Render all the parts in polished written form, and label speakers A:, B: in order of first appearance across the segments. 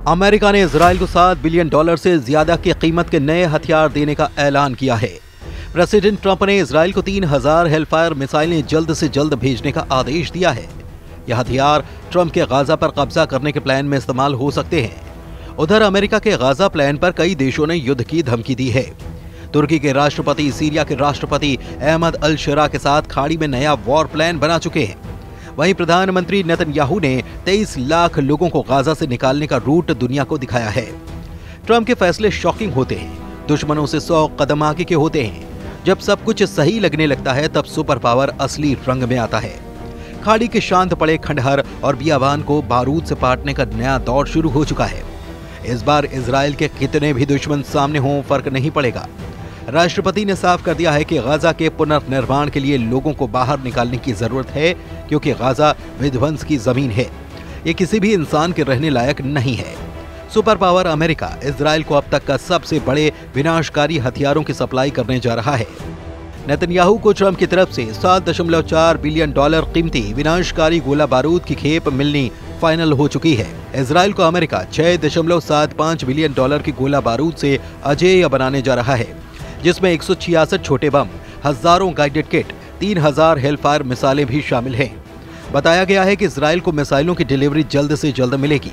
A: America ने Israel को $7 billion से ज्यादा की कीमत के नए हथियार देने का ऐलान किया है। प्रेसिडेंट ट्रंप ने इजराइल को 3000 हेलफायर मिसाइलें जल्द से जल्द भेजने का आदेश दिया है। यह हथियार ट्रंप के गाजा पर कब्जा करने के प्लान में इस्तेमाल हो सकते हैं। उधर अमेरिका के गाजा प्लान पर कई देशों ने युद्ध की धमकी दी है। तुर्की के राष्ट्रपति सीरिया के राष्ट्रपति अहमद अल शरा के साथ खाड़ी में नया वॉर प्लान बना चुके हैं। वहीं प्रधानमंत्री नेतन्याहू ने 23 लाख लोगों को गाजा से निकालने का रूट दुनिया को दिखाया है। ट्रंप के फैसले शॉकिंग होते हैं, दुश्मनों से 100 कदम आगे के होते हैं। जब सब कुछ सही लगने लगता है तब सुपर पावर असली रंग में आता है। खाड़ी के शांत पड़े खंडहर और बियाबान को बारूद से पाटने का नया दौर शुरू हो चुका है। इस बार इजराइल के कितने भी दुश्मन सामने हों फर्क नहीं पड़ेगा। राष्ट्रपति ने साफ कर दिया है कि गाजा के पुनर्निर्माण के लिए लोगों को बाहर निकालने की जरूरत है, क्योंकि गाजा विध्वंस की जमीन है। ये किसी भी इंसान के रहने लायक नहीं है। सुपर पावर अमेरिका इजराइल को अब तक का सबसे बड़े विनाशकारी हथियारों की सप्लाई करने जा रहा है। नेतन्याहू को ट्रंप की तरफ से $7.4 बिलियन कीमती विनाशकारी गोला बारूद की खेप मिलनी फाइनल हो चुकी है। इजराइल को अमेरिका $6.75 बिलियन की गोला बारूद से अजेय बनाने जा रहा है, जिसमें 166 छोटे बम, हजारों गाइडेड किट, 3000 हेलफायर मिसाइलें भी शामिल हैं। बताया गया है कि इजराइल को मिसाइलों की डिलीवरी जल्द से जल्द मिलेगी।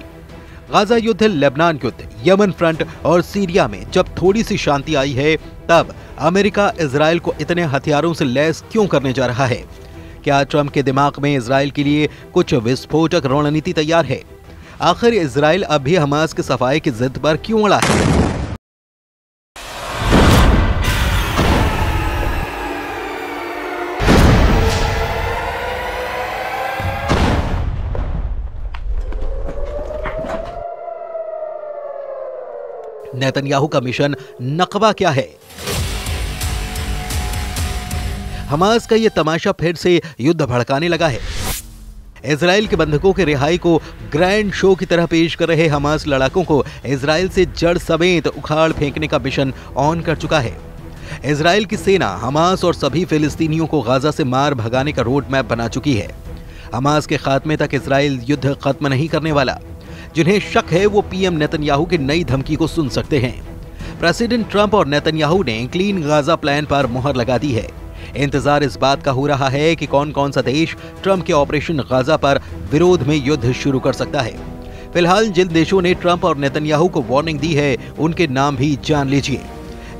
A: गाजा युद्ध, लेबनान युद्ध, यमन फ्रंट और सीरिया में जब थोड़ी सी शांति आई है, तब अमेरिका इजराइल को इतने हथियारों से लैस क्यों करने जा रहा है? क्या ट्रंप के दिमाग में इजराइल के लिए कुछ विस्फोटक रणनीति तैयार है? आखिर इजराइल अब भी हमास के सफाई की जिद पर क्यों अड़ा है? नेतन्याहू का मिशन नकबा क्या है? हमास का ये तमाशा फिर से युद्ध भड़काने लगा है। इजराइल के बंधकों के रिहाई को ग्रैंड शो की तरह पेश कर रहे हमास लड़ाकों को इजराइल से जड़ समेत उखाड़ फेंकने का मिशन ऑन कर चुका है। इजराइल की सेना हमास और सभी फिलिस्तीनियों को गाजा से मार भगाने का रोड मैप बना चुकी है। हमास के खात्मे तक इजराइल युद्ध खत्म नहीं करने वाला। जिन्हें शक है वो पीएम नेतन्याहू की नई धमकी को सुन सकते हैं। प्रेसिडेंट ट्रंप और नेतन्याहू ने क्लीन गाजा प्लान पर मुहर लगा दी है। इंतजार इस बात का हो रहा है कि कौन कौन सा देश ट्रंप के ऑपरेशन गाजा पर विरोध में युद्ध शुरू कर सकता है। फिलहाल जिन देशों ने ट्रंप और नेतन्याहू को वार्निंग दी है, उनके नाम भी जान लीजिए।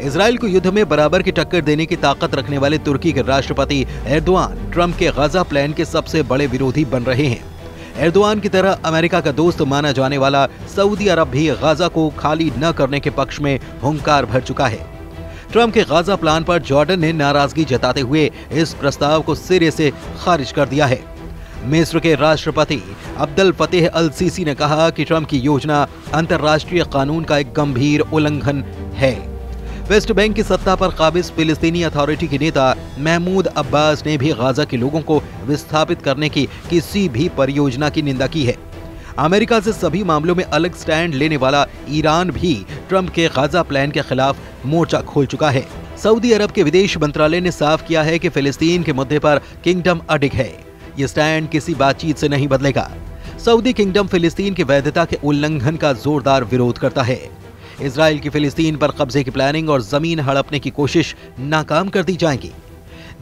A: इजराइल को युद्ध में बराबर की टक्कर देने की ताकत रखने वाले तुर्की के राष्ट्रपति एर्दोआन ट्रंप के गाजा प्लान के सबसे बड़े विरोधी बन रहे हैं। एर्दोआन की तरह अमेरिका का दोस्त माना जाने वाला सऊदी अरब भी गाजा को खाली न करने के पक्ष में हुंकार भर चुका है। ट्रंप के गाजा प्लान पर जॉर्डन ने नाराजगी जताते हुए इस प्रस्ताव को सिरे से खारिज कर दिया है। मिस्र के राष्ट्रपति अब्दुल फतेह अल सीसी ने कहा कि ट्रंप की योजना अंतर्राष्ट्रीय कानून का एक गंभीर उल्लंघन है। वेस्ट बैंक की सत्ता पर काबिज फिलिस्तीनी अथॉरिटी के नेता महमूद अब्बास ने भी गाजा के लोगों को विस्थापित करने की किसी भी परियोजना की निंदा की है। अमेरिका से सभी मामलों में अलग स्टैंड लेने वाला ईरान भी ट्रंप के गाजा प्लान के खिलाफ मोर्चा खोल चुका है। सऊदी अरब के विदेश मंत्रालय ने साफ किया है कि फिलिस्तीन के मुद्दे पर किंगडम अडिग है। ये स्टैंड किसी बातचीत से नहीं बदलेगा। सऊदी किंगडम फिलिस्तीन की वैधता के उल्लंघन का जोरदार विरोध करता है। इजराइल की फिलिस्तीन पर कब्जे की प्लानिंग और जमीन हड़पने की कोशिश नाकाम कर दी जाएगी।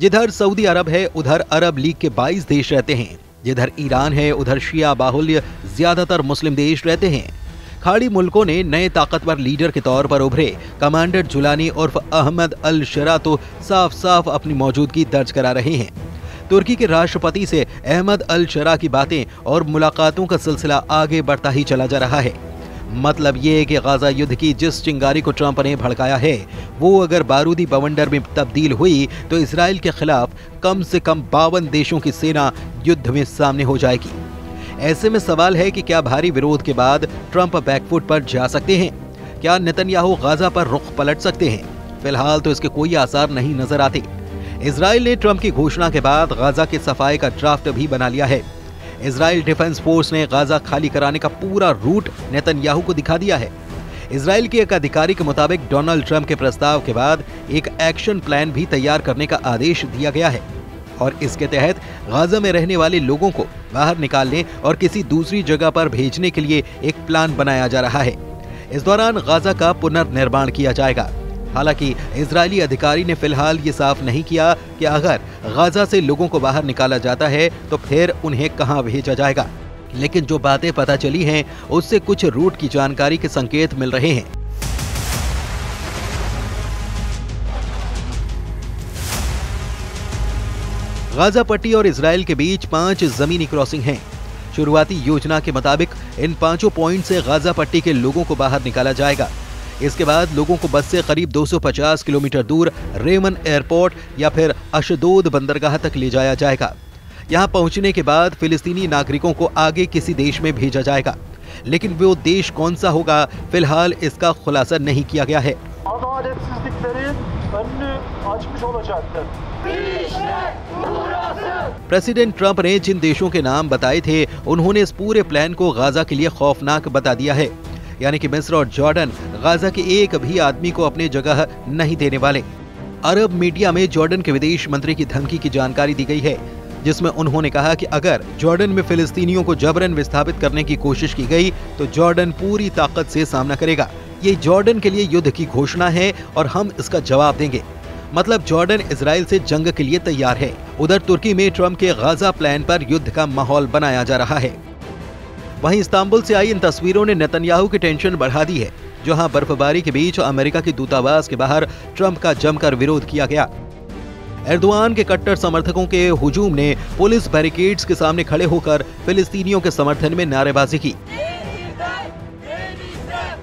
A: जिधर सऊदी अरब है उधर अरब लीग के 22 देश रहते हैं। जिधर ईरान है उधर शिया बाहुल्य ज्यादातर मुस्लिम देश रहते हैं। खाड़ी मुल्कों ने नए ताकतवर लीडर के तौर पर उभरे कमांडर जुलानी उर्फ अहमद अल शरा तो साफ साफ अपनी मौजूदगी दर्ज करा रहे हैं। तुर्की के राष्ट्रपति से अहमद अल शरा की बातें और मुलाकातों का सिलसिला आगे बढ़ता ही चला जा रहा है। मतलब ये कि गाजा युद्ध की जिस चिंगारी को ट्रंप ने भड़काया है, वो अगर बारूदी बवंडर में तब्दील हुई तो इजराइल के खिलाफ कम से कम 52 देशों की सेना युद्ध में सामने हो जाएगी। ऐसे में सवाल है कि क्या भारी विरोध के बाद ट्रंप बैकफुट पर जा सकते हैं? क्या नेतन्याहू गाजा पर रुख पलट सकते हैं? फिलहाल तो इसके कोई आसार नहीं नजर आते। इजराइल ने ट्रंप की घोषणा के बाद गाजा के सफाई का ड्राफ्ट भी बना लिया है। इजराइल डिफेंस फोर्स ने गाजा खाली कराने का पूरा रूट नेतन्याहू को दिखा दिया है। इजराइल के एक अधिकारी के मुताबिक डोनाल्ड ट्रंप के प्रस्ताव के बाद एक एक्शन प्लान भी तैयार करने का आदेश दिया गया है। और इसके तहत गाजा में रहने वाले लोगों को बाहर निकालने और किसी दूसरी जगह पर भेजने के लिए एक प्लान बनाया जा रहा है। इस दौरान गाजा का पुनर्निर्माण किया जाएगा। हालांकि इजरायली अधिकारी ने फिलहाल ये साफ नहीं किया कि अगर गाजा से लोगों को बाहर निकाला जाता है तो फिर उन्हें कहां भेजा जाएगा, लेकिन जो बातें पता चली हैं उससे कुछ रूट की जानकारी के संकेत मिल रहे हैं। गाजा पट्टी और इजराइल के बीच 5 जमीनी क्रॉसिंग हैं। शुरुआती योजना के मुताबिक इन 5 पॉइंट से गाजा पट्टी के लोगों को बाहर निकाला जाएगा। इसके बाद लोगों को बस से करीब 250 किलोमीटर दूर रेमन एयरपोर्ट या फिर अशदोद बंदरगाह तक ले जाया जाएगा। यहां पहुंचने के बाद फिलिस्तीनी नागरिकों को आगे किसी देश में भेजा जाएगा, लेकिन वो देश कौन सा होगा फिलहाल इसका खुलासा नहीं किया गया है। प्रेसिडेंट ट्रंप ने जिन देशों के नाम बताए थे उन्होंने इस पूरे प्लान को गाजा के लिए खौफनाक बता दिया है, यानी कि मिस्र और जॉर्डन गाजा के एक भी आदमी को अपनी जगह नहीं देने वाले। अरब मीडिया में जॉर्डन के विदेश मंत्री की धमकी की जानकारी दी गई है, जिसमें उन्होंने कहा कि अगर जॉर्डन में फिलिस्तीनियों को जबरन विस्थापित करने की कोशिश की गई तो जॉर्डन पूरी ताकत से सामना करेगा। ये जॉर्डन के लिए युद्ध की घोषणा है और हम इसका जवाब देंगे। मतलब जॉर्डन इजराइल से जंग के लिए तैयार है। उधर तुर्की में ट्रंप के गाजा प्लान पर युद्ध का माहौल बनाया जा रहा है। वहीं इस्तांबुल से आई इन तस्वीरों ने नेतन्याहू की टेंशन बढ़ा दी है, जहां बर्फबारी के बीच अमेरिका के दूतावास के बाहर ट्रंप का जमकर विरोध किया गया। एर्दोआन के कट्टर समर्थकों के हुजूम ने पुलिस बैरिकेड्स के सामने खड़े होकर फिलिस्तीनियों के समर्थन में नारेबाजी की।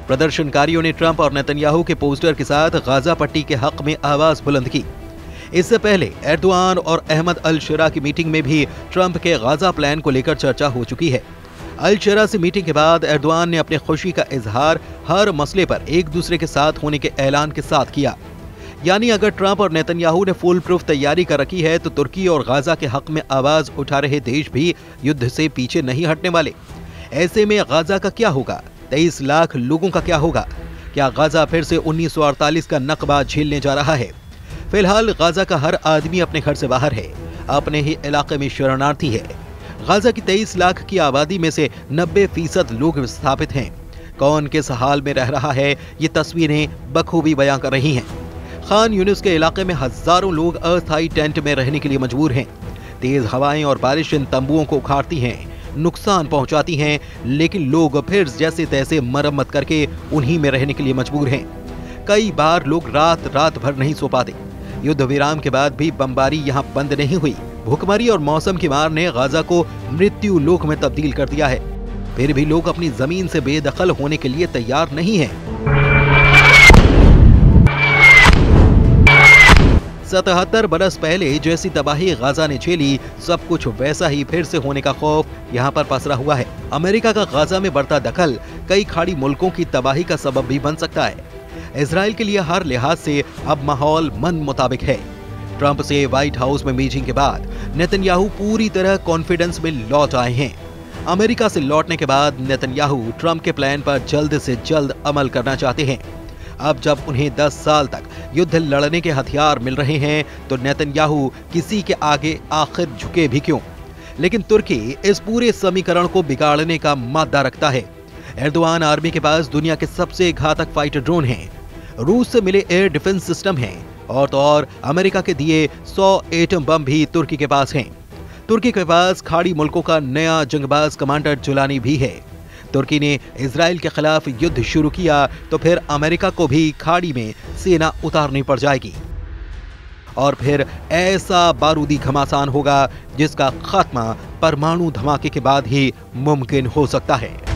A: प्रदर्शनकारियों ने ट्रंप और नेतन्याहू के पोस्टर के साथ गाजा पट्टी के हक में आवाज बुलंद की। इससे पहले एर्दोआन और अहमद अल शरा की मीटिंग में भी ट्रंप के गाजा प्लान को लेकर चर्चा हो चुकी है। अल शरा से मीटिंग के बाद एर्दोआन ने अपने खुशी का इजहार हर मसले पर एक दूसरे के साथ होने के ऐलान के साथ किया। यानी अगर ट्रंप और नेतन्याहू ने फुल प्रूफ तैयारी कर रखी है तो तुर्की और गाजा के हक में आवाज उठा रहे देश भी युद्ध से पीछे नहीं हटने वाले। ऐसे में गाजा का क्या होगा? 23 लाख लोगों का क्या होगा? क्या गाजा फिर से 1948 का नकबा झेलने जा रहा है? फिलहाल गाजा का हर आदमी अपने घर से बाहर है, अपने ही इलाके में शरणार्थी है। गाजा की 23 लाख की आबादी में से 90% लोग विस्थापित हैं। कौन किस हाल में रह रहा है ये तस्वीरें बखूबी बयां कर रही हैं। खान यूनिस के इलाके में हजारों लोग अस्थायी टेंट में रहने के लिए मजबूर हैं। तेज हवाएं और बारिश इन तंबुओं को उखाड़ती हैं, नुकसान पहुंचाती हैं, लेकिन लोग फिर जैसे तैसे मरम्मत करके उन्हीं में रहने के लिए मजबूर हैं। कई बार लोग रात भर नहीं सो पाते। युद्ध विराम के बाद भी बमबारी यहाँ बंद नहीं हुई। भूखमरी और मौसम की मार ने गाजा को मृत्यु लोक में तब्दील कर दिया है। फिर भी लोग अपनी जमीन से बेदखल होने के लिए तैयार नहीं हैं। 77 बरस पहले जैसी तबाही गाजा ने झेली, सब कुछ वैसा ही फिर से होने का खौफ यहाँ पर पसरा हुआ है। अमेरिका का गाजा में बढ़ता दखल कई खाड़ी मुल्कों की तबाही का सबब भी बन सकता है। इजराइल के लिए हर लिहाज से अब माहौल मन मुताबिक है। ट्रंप से व्हाइट हाउस में मीटिंग के बाद नेतन्याहू पूरी तरह कॉन्फिडेंस में लौट आए हैं। अमेरिका से लौटने के बाद नेतन्याहू ट्रंप के प्लान पर जल्द से जल्द अमल करना चाहते हैं। अब जब उन्हें 10 साल तक युद्ध लड़ने के हथियार मिल रहे हैं तो नेतन्याहू किसी के आगे आखिर झुके भी क्यों? लेकिन तुर्की इस पूरे समीकरण को बिगाड़ने का मादा रखता है। एर्दोआन आर्मी के पास दुनिया के सबसे घातक फाइटर ड्रोन हैं, रूस से मिले एयर डिफेंस सिस्टम हैं और तो और अमेरिका के दिए 100 एटम बम भी तुर्की के पास हैं। तुर्की के पास खाड़ी मुल्कों का नया जंगबाज कमांडर जुलानी भी है। तुर्की ने इजराइल के खिलाफ युद्ध शुरू किया तो फिर अमेरिका को भी खाड़ी में सेना उतारनी पड़ जाएगी और फिर ऐसा बारूदी घमासान होगा जिसका खात्मा परमाणु धमाके के बाद ही मुमकिन हो सकता है।